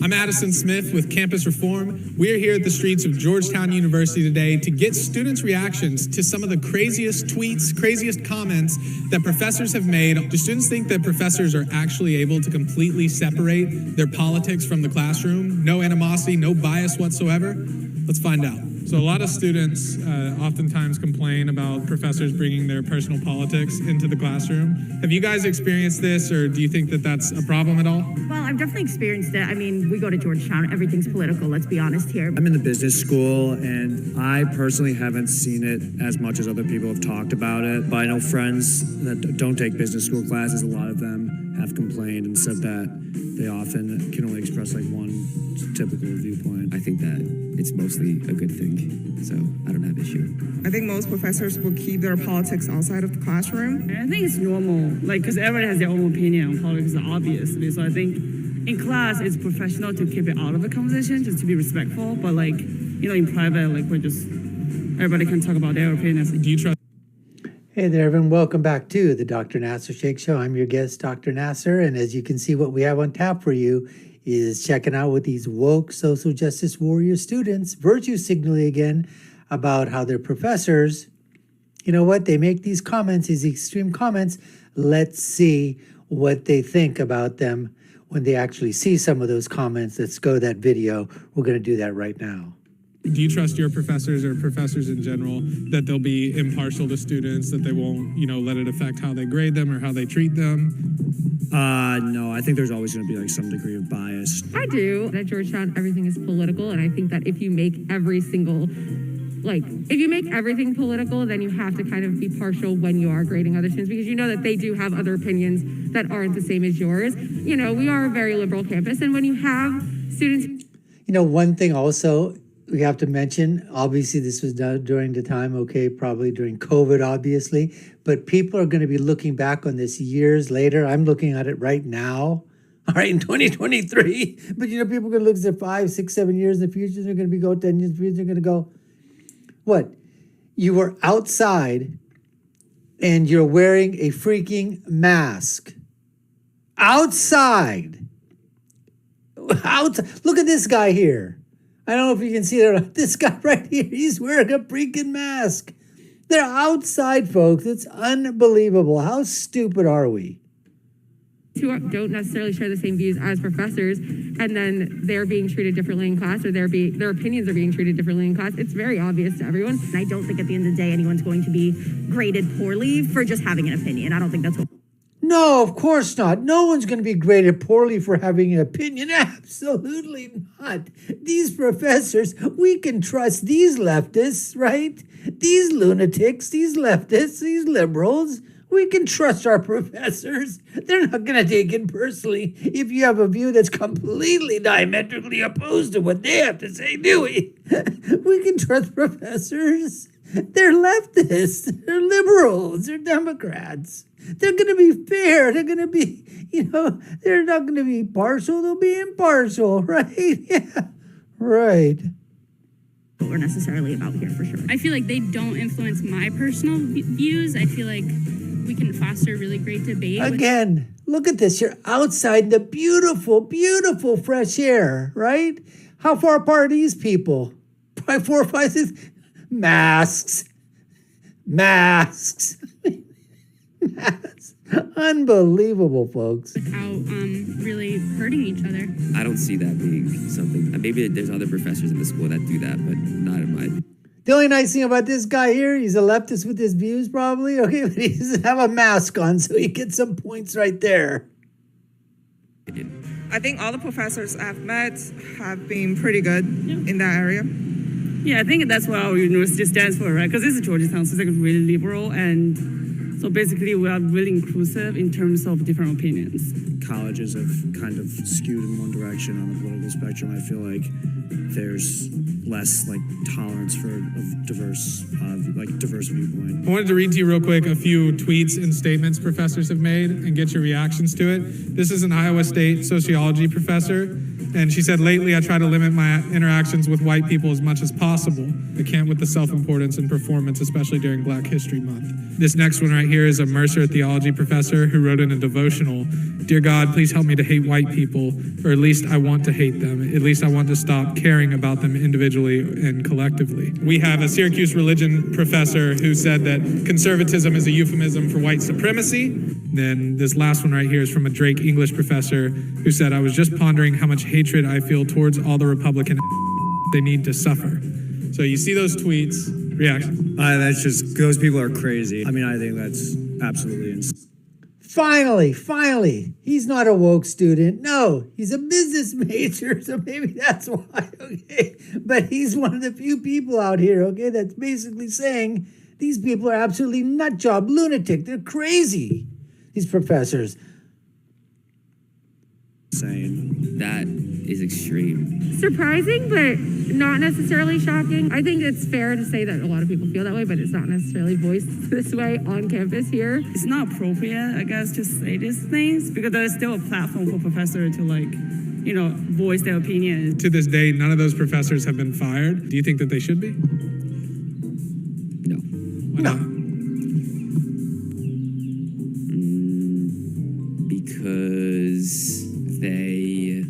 I'm Addison Smith with Campus Reform. We're here at the streets of Georgetown University today to get students' reactions to some of the craziest tweets, craziest comments that professors have made. Do students think that professors are actually able to completely separate their politics from the classroom? No animosity, no bias whatsoever? Let's find out. So a lot of students oftentimes complain about professors bringing their personal politics into the classroom. Have you guys experienced this, or do you think that that's a problem at all? Well, I've definitely experienced it. I mean, we go to Georgetown, everything's political, let's be honest here. I'm in the business school, and I personally haven't seen it as much as other people have talked about it. But I know friends that don't take business school classes, a lot of them have complained and said that they often can only express like one typical viewpoint. I think that it's mostly a good thing, so I don't have issue. I think most professors will keep their politics outside of the classroom. I think it's normal, because everyone has their own opinion on politics, obviously. So I think in class, it's professional to keep it out of the conversation, just to be respectful. But in private, everybody can talk about their opinions. Do you trust? Hey there, everyone. Welcome back to the Dr. Nasir Shaikh Show. I'm your guest, Dr. Nasir. And as you can see, what we have on tap for you is checking out with these woke social justice warrior students, virtue signaling again about how their professors, you know what, they make these comments, these extreme comments. Let's see what they think about them when they actually see some of those comments. Let's go to that video. We're going to do that right now. Do you trust your professors or professors in general that they'll be impartial to students, that they won't, let it affect how they grade them or how they treat them? No, I think there's always going to be some degree of bias. I do. At Georgetown, everything is political, and I think that if you make everything political, then you have to kind of be partial when you are grading other students, because you know that they do have other opinions that aren't the same as yours. We are a very liberal campus, and when you have students... One thing also we have to mention, obviously this was done during the time, probably during COVID, obviously, but people are going to be looking back on this years later. I'm looking at it right now, all right, in 2023. But, people are going to look at 5, 6, 7 years in the future. They're going to 10 years in the future. They're going to go, what? You were outside and you're wearing a freaking mask. Outside. Look at this guy here. I don't know if you can see it. This guy right here, he's wearing a freaking mask. They're outside, folks. It's unbelievable. How stupid are we? Who don't necessarily share the same views as professors, and then they're being treated differently in class, or their opinions are being treated differently in class. It's very obvious to everyone. And I don't think at the end of the day anyone's going to be graded poorly for just having an opinion. I don't think that's what... No, of course not. No one's going to be graded poorly for having an opinion. Absolutely not. These professors, we can trust these leftists, right? These lunatics, these leftists, these liberals. We can trust our professors. They're not going to take it personally if you have a view that's completely diametrically opposed to what they have to say, do we? We can trust professors. They're leftists. They're liberals. They're Democrats. They're going to be fair. They're going to be, they're not going to be partial. They'll be impartial, right? Yeah, right. What we're necessarily about here, for sure. I feel like they don't influence my personal views. I feel like we can foster really great debate. Again, look at this. You're outside in the beautiful, beautiful fresh air, right? How far apart are these people? Probably 4 or 5, 6. Masks. Unbelievable, folks. Without really hurting each other. I don't see that being something. Maybe there's other professors in the school that do that, but not in my... The only nice thing about this guy here, he's a leftist with his views probably, but he doesn't have a mask on, so he gets some points right there. I think all the professors I've met have been pretty good in that area. Yeah, I think that's what our university stands for, right? Because this is Georgetown, so it's really liberal, and so basically we are really inclusive in terms of different opinions. Colleges have kind of skewed in one direction on the political spectrum. I feel like there's less tolerance for a diverse viewpoint. I wanted to read to you real quick a few tweets and statements professors have made and get your reactions to it. This is an Iowa State sociology professor, and she said, "Lately, I try to limit my interactions with white people as much as possible. I can't with the self-importance and performance, especially during Black History Month." This next one right here is a Mercer theology professor who wrote in a devotional, Dear God, please help me to hate white people, or at least I want to hate them. At least I want to stop caring about them individually and collectively. We have a Syracuse religion professor who said that conservatism is a euphemism for white supremacy. Then this last one right here is from a Drake English professor who said, I was just pondering how much hatred I feel towards all the Republican they need to suffer. So you see those tweets, reaction. That's just, those people are crazy. I mean, I think that's absolutely insane. Finally, he's not a woke student. No, he's a business major, so maybe that's why, okay? But he's one of the few people out here, okay, that's basically saying these people are absolutely nut job, lunatic. They're crazy, these professors. Insane. That is extreme. Surprising, but not necessarily shocking. I think it's fair to say that a lot of people feel that way, but it's not necessarily voiced this way on campus here. It's not appropriate, I guess, to say these things because there's still a platform for professors to voice their opinion. To this day, none of those professors have been fired. Do you think that they should be? No. Why not? Because they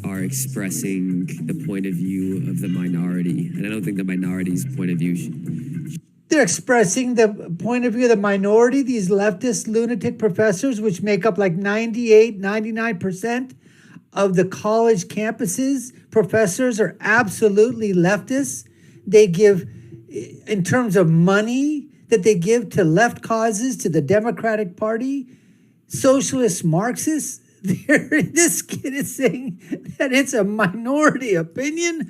are expressing the point of view of the minority. And I don't think the minority's point of view They're expressing the point of view of the minority, these leftist lunatic professors, which make up like 98, 99% of the college campuses. Professors are absolutely leftists. They give, in terms of money that they give to left causes, to the Democratic Party, socialist Marxists, this kid is saying that it's a minority opinion.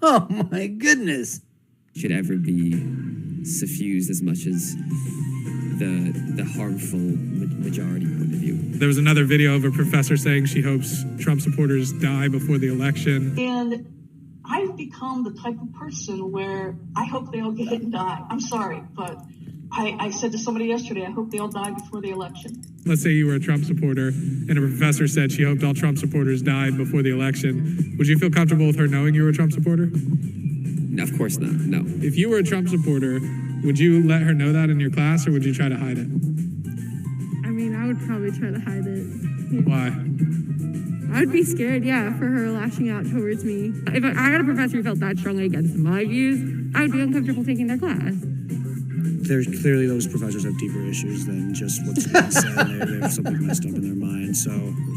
Oh my goodness. should ever be suffused as much as the harmful majority point of view. There was another video of a professor saying she hopes Trump supporters die before the election. And I've become the type of person where I hope they all get hit and die. I'm sorry, but I said to somebody yesterday, I hope they all die before the election. Let's say you were a Trump supporter and a professor said she hoped all Trump supporters died before the election. Would you feel comfortable with her knowing you were a Trump supporter? No, of course not, no. If you were a Trump supporter, would you let her know that in your class or would you try to hide it? I mean, I would probably try to hide it. Yeah. Why? I would be scared, for her lashing out towards me. If I had a professor who felt that strongly against my views, I would be uncomfortable taking their class. There's clearly those professors have deeper issues than just what's being said. They have something messed up in their mind. So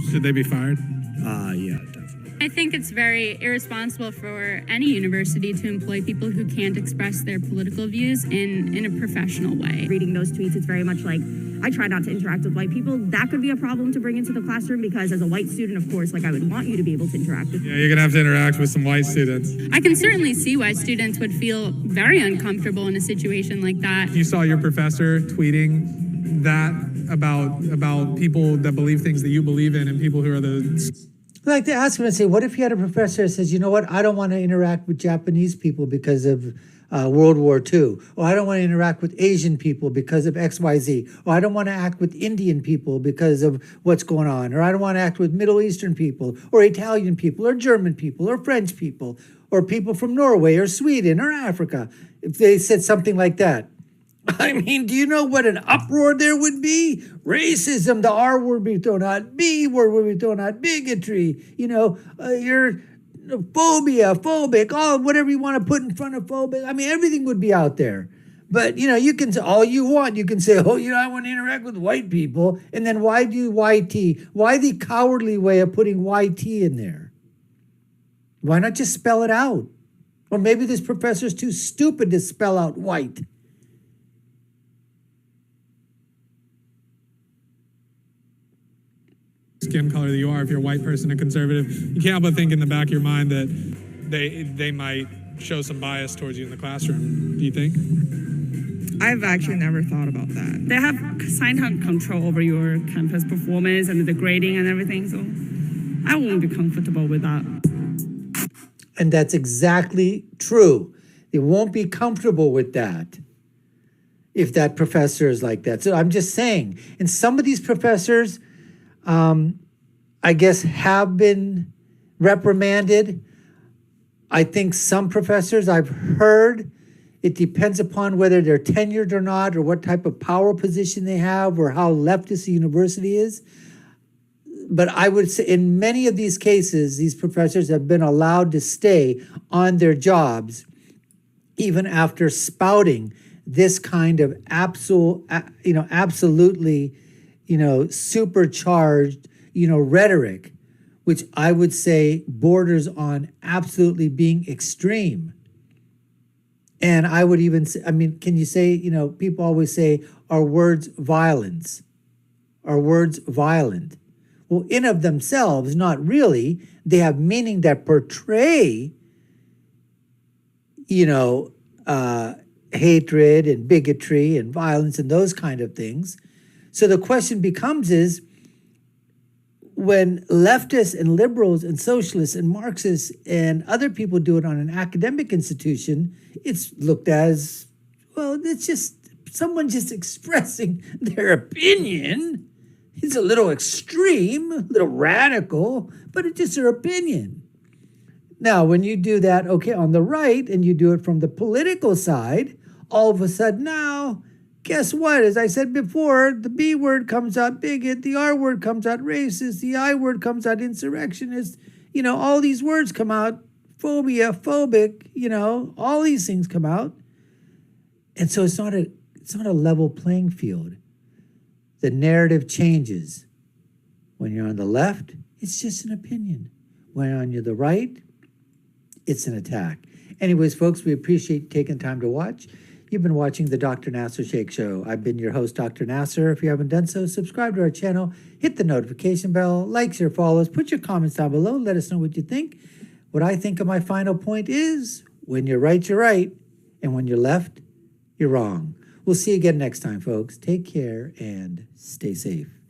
should they be fired? Yeah, definitely. I think it's very irresponsible for any university to employ people who can't express their political views in a professional way. Reading those tweets, it's very much like, I try not to interact with white people. That could be a problem to bring into the classroom because as a white student, of course, I would want you to be able to interact with. Yeah, you're gonna have to interact with some white students. I can certainly see why students would feel very uncomfortable in a situation like that. You saw your professor tweeting that about people that believe things that you believe in and people who are the... I like to ask him and say, what if you had a professor that says, you know what, I don't want to interact with Japanese people because of World War II, or I don't want to interact with Asian people because of XYZ, or I don't want to act with Indian people because of what's going on, or I don't want to act with Middle Eastern people, or Italian people, or German people, or French people, or people from Norway, or Sweden, or Africa, if they said something like that. I mean, do you know what an uproar there would be? Racism, the R word would be thrown out, B word would be thrown out, bigotry, you're phobia, phobic, all whatever you want to put in front of phobic. I mean, everything would be out there. But, you can say all you want. You can say, I want to interact with white people. And then why do YT? Why the cowardly way of putting YT in there? Why not just spell it out? Or maybe this professor's too stupid to spell out white. Skin color that you are, if you're a white person, a conservative, you can't help but think in the back of your mind that they might show some bias towards you in the classroom. Do you think? I've actually never thought about that. They have signed control over your campus performance and the grading and everything, so I won't be comfortable with that. And that's exactly true. They won't be comfortable with that if that professor is like that. So I'm just saying, and some of these professors, I guess, have been reprimanded. I think some professors, I've heard, it depends upon whether they're tenured or not, or what type of power position they have, or how leftist the university is. but I would say in many of these cases, these professors have been allowed to stay on their jobs even after spouting this kind of absolutely, supercharged, rhetoric, which I would say borders on absolutely being extreme. And I would even say, can you say, people always say, are words violence? Are words violent? Well, in of themselves, not really. They have meaning that portray, hatred and bigotry and violence and those kind of things. So the question becomes is, when leftists and liberals and socialists and Marxists and other people do it on an academic institution, it's looked as, well, it's just someone just expressing their opinion. It's a little extreme, a little radical, but it's just their opinion. Now, when you do that, okay, on the right, and you do it from the political side, all of a sudden now, guess what? As I said before, the B word comes out bigot, the R word comes out racist, the I word comes out insurrectionist. All these words come out, phobia, phobic, all these things come out. And so it's not a level playing field. The narrative changes. When you're on the left, it's just an opinion. When you're on the right, it's an attack. Anyways, folks, we appreciate you taking time to watch. You've been watching the Dr. Nasir Shaikh Show. I've been your host, Dr. Nasir. If you haven't done so, subscribe to our channel, hit the notification bell, like, share, follow us, put your comments down below, let us know what you think. What I think of my final point is, when you're right, you're right, and when you're left, you're wrong. We'll see you again next time, folks. Take care and stay safe.